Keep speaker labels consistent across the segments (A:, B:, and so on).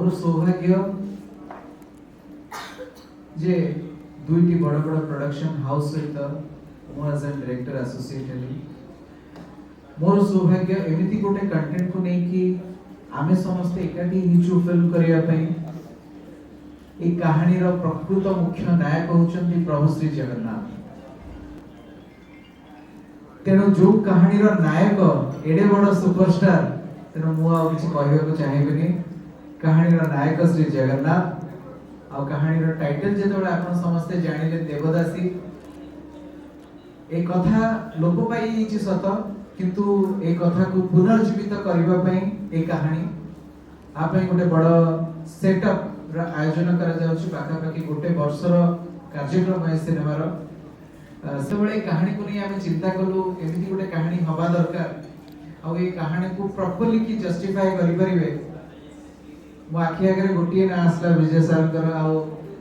A: मोर सौभाग्य जे दुईटी बड़ बड़ प्रोडक्शन हाउस सहित मु एज एन डायरेक्टर एसोसिएट हेली। मोर सौभाग्य एमिति गोटे कंटेंट को नहीं कि आमे समस्त एकाठी हिचु फिल्म करिया पई ए कहानी रो प्रकृत मुख्य नायक होचंती प्रभु श्री जगन्नाथ। तेणु जो कहानी रो नायक एडे बड़ सुपरस्टार तेणु मु आ किछि कहबा को चाहेबिनी। कहानी रो नायक श्री जगन्नाथ आ कहानी रो टाइटल जेतोडा आपण समस्त जानिले देवदासी। ए कथा लोप पाई छि सत किंतु ए कथा को पुनर्जीवित करबा पई ए कहानी आ पई गोटे बड़ सेटअप रा आयोजन करा जाउछि। पाखा पाखी गोटे वर्षर कार्यक्रम है सिनेमा रो से बळे कहानी को नहीं आमे चिंता कलु एमिति गोटे कहानी हवा दरकार आ ए कहानी को प्रॉपर्ली की जस्टिफाई करि परिबे। मो आखि आगे गोटिए ना आसला विजय सर कर आ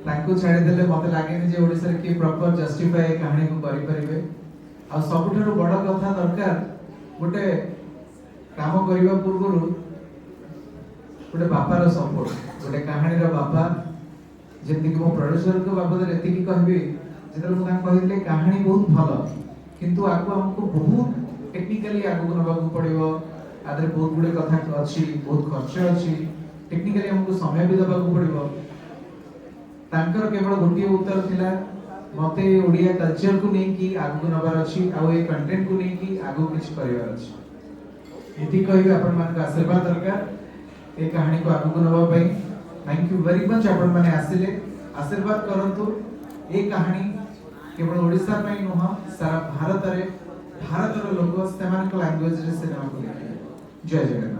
A: ताको छाडी देले मते लागे नि जे ओडिसा रे की प्रॉपर जस्टिफाई कहानी को करि परिबे। आ सबुठारो बड़ कथा दरकार गोटे काम करिबा पूर्वरु गोटे बापार सपोर्ट गोटे कहानी रो बापा जेति कि मो प्रोड्यूसर को बाबद एति कि कहबी जेतले मु तां कहिले कहानी बहुत भलो किंतु आगु हमको बहुत टेक्निकली आगु नबा को पड़िबो। आदर बहुत गुडे कथा अछि बहुत खर्च अछि टेक्निकली हमको समय भी दबा को पड़िबो। तांकर केवल गोटिए उत्तर थिला मते ओडिया कल्चर को नहीं कि आगु नबार अछि आ ए कंटेंट को नहीं कि आगु किछ करिवार अछि। एति कहबे आपण मान का आशीर्वाद दरकार ए कहानी को आगु नबा पई। थैंक यू वेरी मच आपण माने आसिले आशीर्वाद करंतु। ए कहानी केवल ओडिसा पई नुह सारा भारत रे भारत रो लोक सेमान को लैंग्वेज रे सिनेमा को देखिए। जय जगन्नाथ।